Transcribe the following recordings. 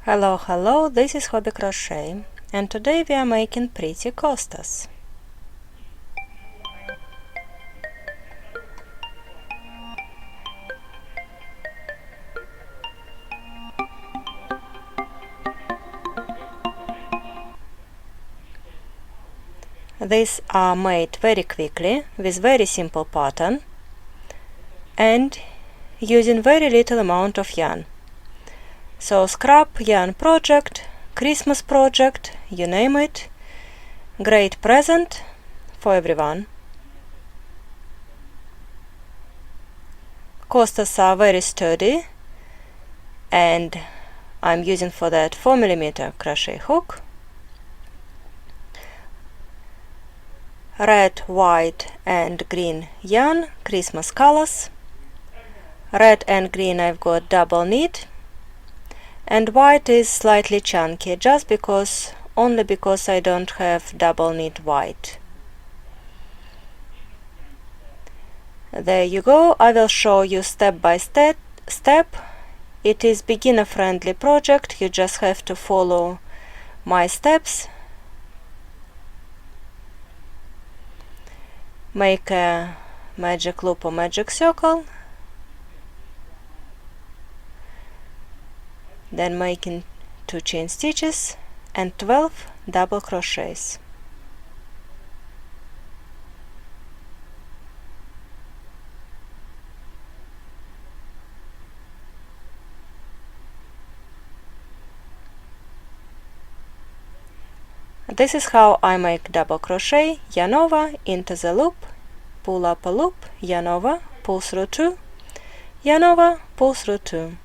Hello, this is Hobbi Crochet, and today we are making pretty coasters. These are made very quickly with very simple pattern and using very little amount of yarn. So scrap yarn project, Christmas project, you name it, great present for everyone. Coasters are very sturdy and I'm using for that 4mm crochet hook. Red, white and green yarn, Christmas colors. Red and green I've got double knit, and white is slightly chunky only because I don't have double knit white. There you go. I will show you step by step. It is beginner friendly project. You just have to follow my steps. Make a magic loop or magic circle, then making 2 chain stitches and 12 double crochets. This is how I make double crochet: yarn over, into the loop, pull up a loop, yarn over, pull through 2, yarn over, pull through 2.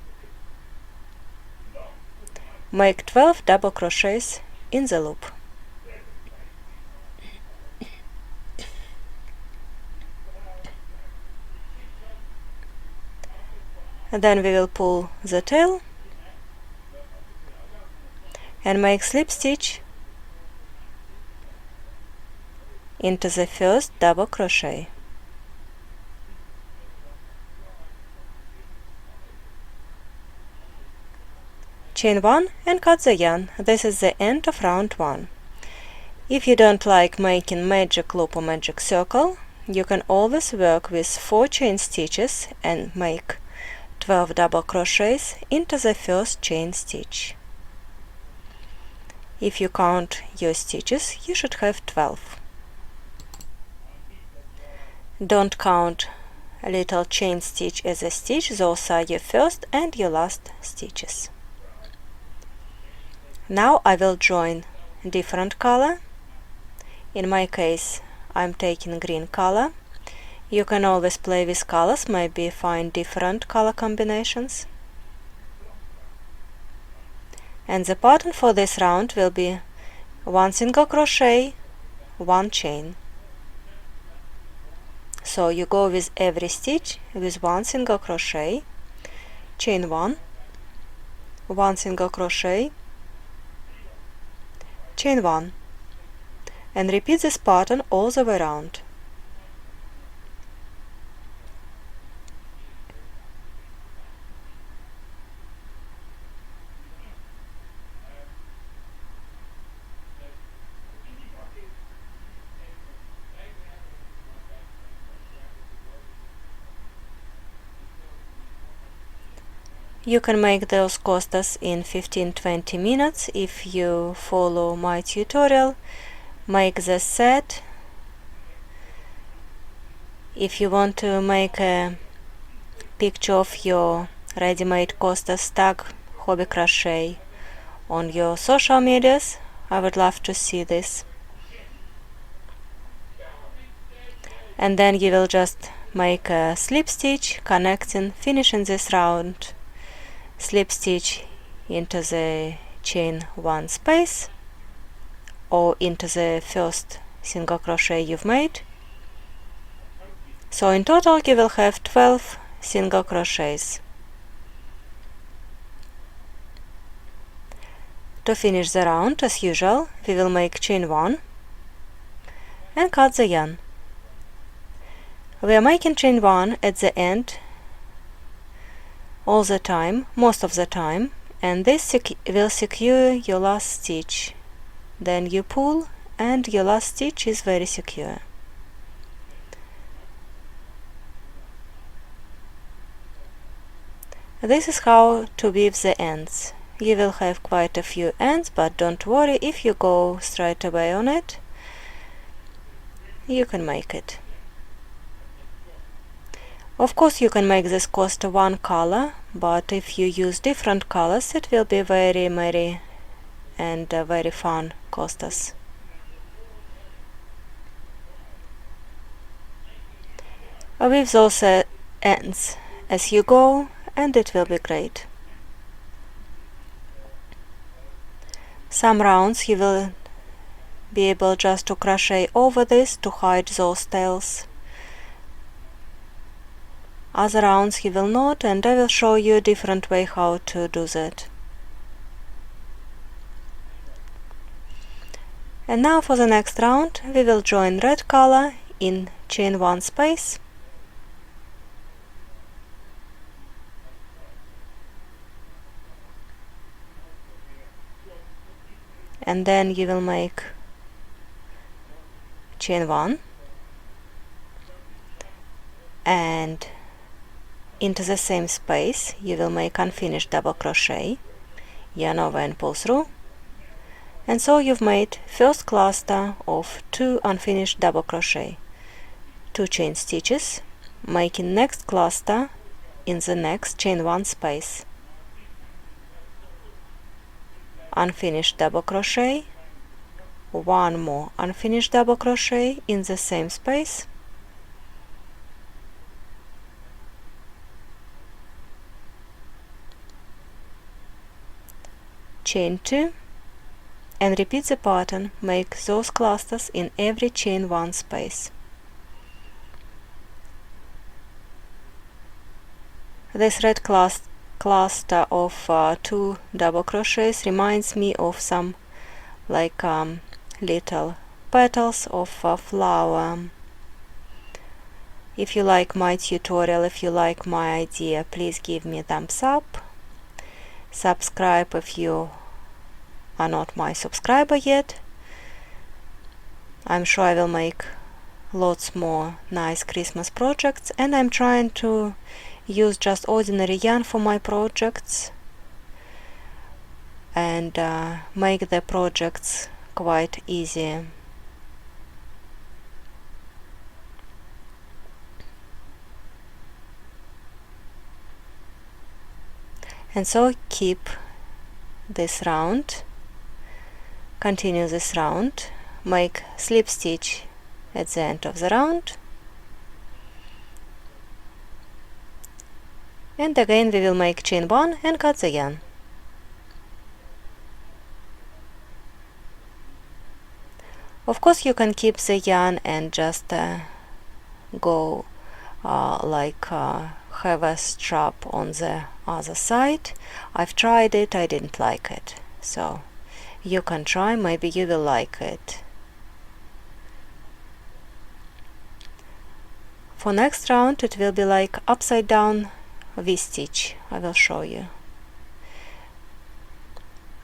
Make 12 double crochets in the loop. Then we will pull the tail and make slip stitch into the first double crochet. Chain 1 and cut the yarn. This is the end of round 1. If you don't like making magic loop or magic circle, you can always work with 4 chain stitches and make 12 double crochets into the first chain stitch. If you count your stitches, you should have 12. Don't count a little chain stitch as a stitch. Those are your first and your last stitches. Now I will join different color. In my case, I'm taking green color. You can always play with colors, maybe find different color combinations. And the pattern for this round will be 1 single crochet, 1 chain. So you go with every stitch with 1 single crochet, chain 1, 1 single crochet, chain 1, and repeat this pattern all the way around. You can make those coasters in 15-20 minutes if you follow my tutorial. Make the set. If you want to make a picture of your ready-made coasters, tag Hobbi Crochet on your social medias. I would love to see this. And then you will just make a slip stitch, connecting, finishing this round. Slip stitch into the chain 1 space or into the first single crochet you've made. So in total you will have 12 single crochets. To finish the round, as usual, we will make chain 1 and cut the yarn. We are making chain 1 at the end all the time, most of the time, and this will secure your last stitch. Then you pull and your last stitch is very secure. This is how to weave the ends. You will have quite a few ends, but don't worry, if you go straight away on it, you can make it. Of course, you can make this cost one color, but if you use different colors, it will be very merry and very fun costas. Weave those ends as you go, and it will be great. Some rounds you will be able just to crochet over this to hide those tails. Other rounds you will not, and I will show you a different way how to do that. And now for the next round we will join red color in chain 1 space, and then you will make chain 1 and into the same space you will make unfinished double crochet, yarn over and pull through, and so you've made first cluster of 2 unfinished double crochet, 2 chain stitches, making next cluster in the next chain 1 space, unfinished double crochet, 1 more unfinished double crochet in the same space, chain 2, and repeat the pattern. Make those clusters in every chain 1 space. This red cluster of 2 double crochets reminds me of some like little petals of a flower. If you like my tutorial, if you like my idea, please give me a thumbs up. Subscribe if you are not my subscriber yet. I'm sure I will make lots more nice Christmas projects, and I'm trying to use just ordinary yarn for my projects and make the projects quite easy. And so keep this round, continue this round, make slip stitch at the end of the round, and again we will make chain 1 and cut the yarn. Of course you can keep the yarn and just go have a strap on the other side. I've tried it, I didn't like it, so you can try, maybe you will like it. For next round it will be like upside down V-stitch. I will show you.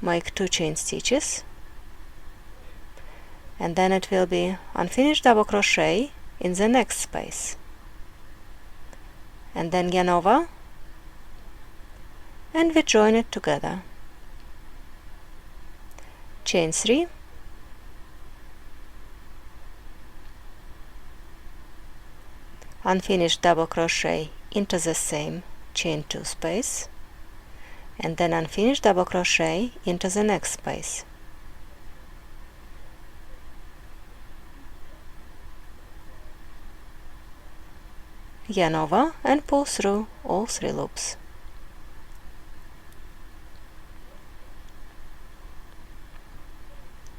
Make 2 chain stitches, and then it will be unfinished double crochet in the next space, and then yarn over, and we join it together. Chain 3, unfinished double crochet into the same chain 2 space, and then unfinished double crochet into the next space. Yarn over and pull through all 3 loops.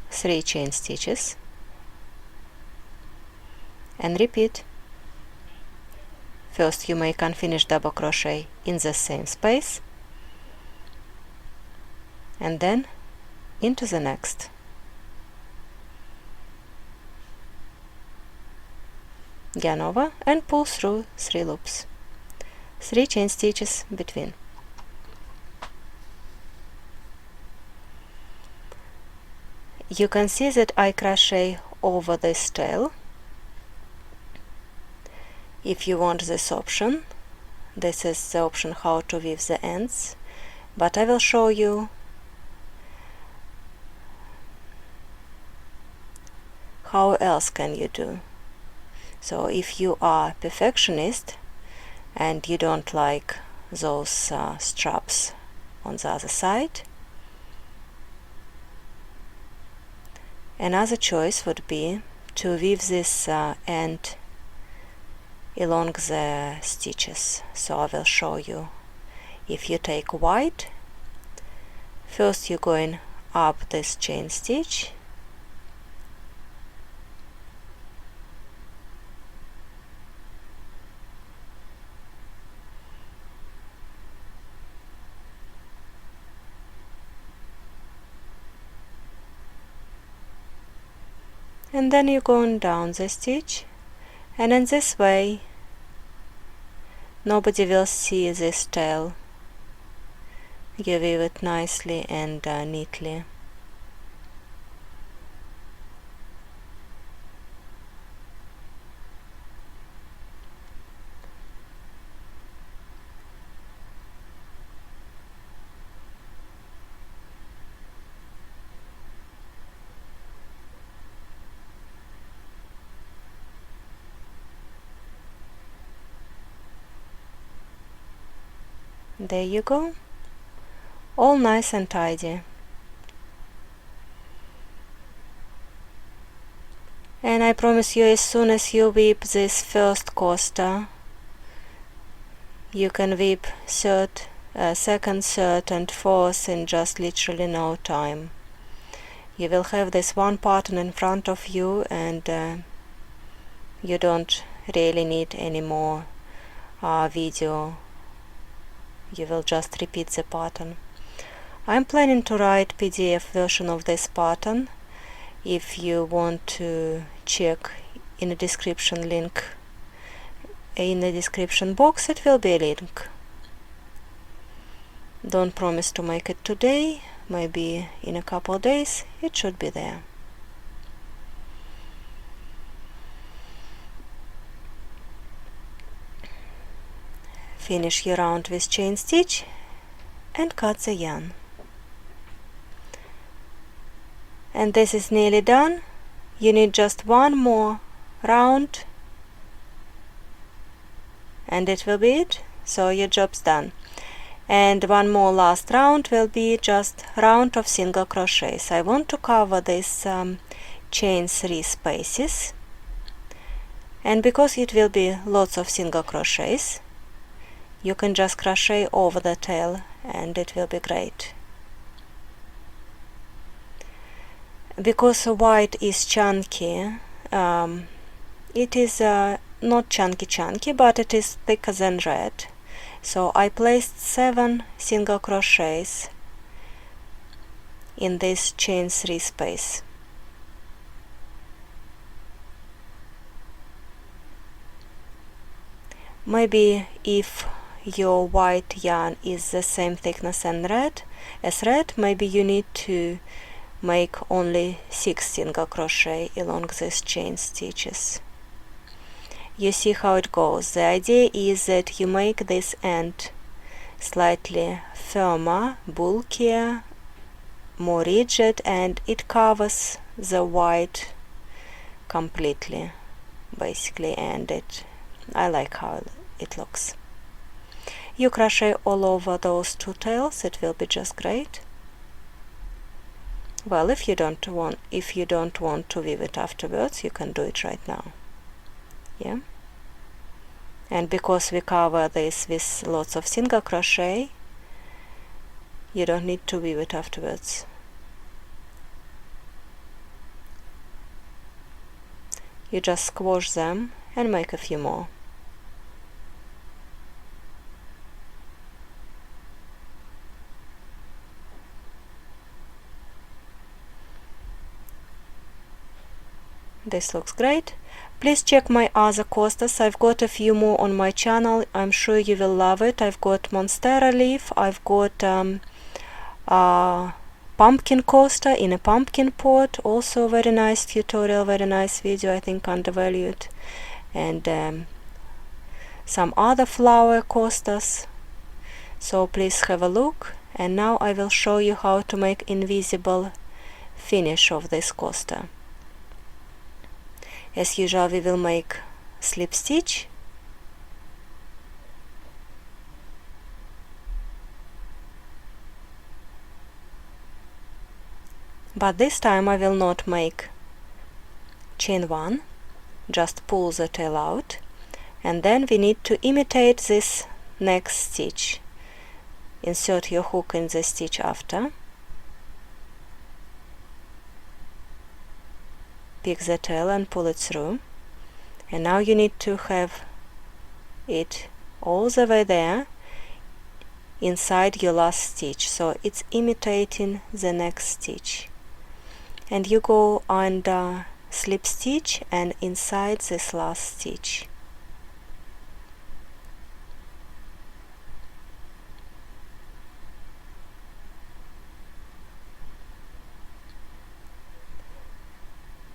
Three chain stitches and repeat. First you make unfinished double crochet in the same space, and then into the next. Yarn over and pull through 3 loops. 3 chain stitches between. You can see that I crochet over this tail. If you want this option, this is the option how to weave the ends, but I will show you how else can you do. So if you are perfectionist and you don't like those straps on the other side, another choice would be to weave this end along the stitches. So I will show you. If you take white, first you're going up this chain stitch, and then you're going down the stitch, and in this way nobody will see this tail. You weave it nicely and neatly. There you go, all nice and tidy. And I promise you, as soon as you weave this first coaster, you can weave second, third and fourth in just literally no time. You will have this one pattern in front of you, and you don't really need any more video. You will just repeat the pattern. I'm planning to write PDF version of this pattern. If you want to check in the description link, in the description box, it will be a link. Don't promise to make it today, maybe in a couple of days it should be there. Finish your round with chain stitch and cut the yarn. And this is nearly done. You need just one more round and it will be it. So your job's done. And one more last round will be just round of single crochets. I want to cover this chain 3 spaces, and because it will be lots of single crochets, you can just crochet over the tail and it will be great. Because white is chunky, it is not chunky, but it is thicker than red. So I placed 7 single crochets in this chain 3 space. Maybe if your white yarn is the same thickness as red, maybe you need to make only 6 single crochet along these chain stitches. You see how it goes. The idea is that you make this end slightly firmer, bulkier, more rigid, and it covers the white completely, basically, and I like how it looks. You crochet all over those 2 tails, it will be just great. Well, if you don't want to weave it afterwards, you can do it right now. Yeah. And because we cover this with lots of single crochet, you don't need to weave it afterwards. You just squash them and make a few more. This looks great. Please check my other coasters. I've got a few more on my channel. I'm sure you will love it. I've got Monstera leaf. I've got pumpkin coaster in a pumpkin pot, also very nice tutorial, very nice video, I think undervalued. And some other flower coasters, so please have a look. And now I will show you how to make invisible finish of this coaster. As usual, we will make slip stitch, but this time I will not make chain 1, just pull the tail out, and then we need to imitate this next stitch. Insert your hook in the stitch after, pick the tail and pull it through, and now you need to have it all the way there inside your last stitch, so it's imitating the next stitch. And you go under slip stitch and inside this last stitch.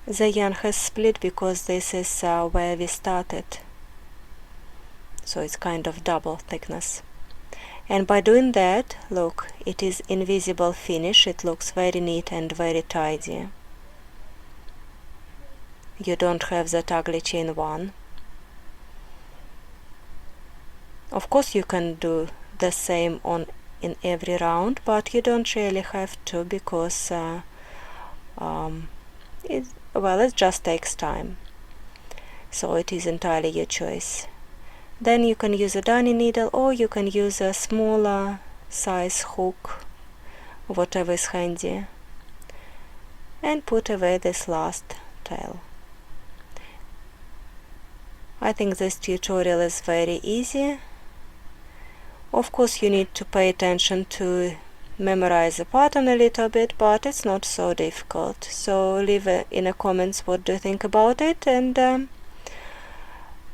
The yarn has split because this is where we started, so it's kind of double thickness. And by doing that, look, it is invisible finish. It looks very neat and very tidy. You don't have that ugly chain 1. Of course you can do the same in every round, but you don't really have to, because it just takes time, so it is entirely your choice. Then you can use a darning needle, or you can use a smaller size hook, whatever is handy, and put away this last tail. I think this tutorial is very easy. Of course you need to pay attention to memorize the pattern a little bit, but it's not so difficult. So leave in the comments what do you think about it, and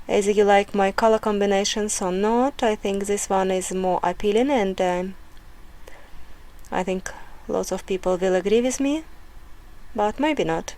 either you like my color combinations or not. I think this one is more appealing, and I think lots of people will agree with me, but maybe not.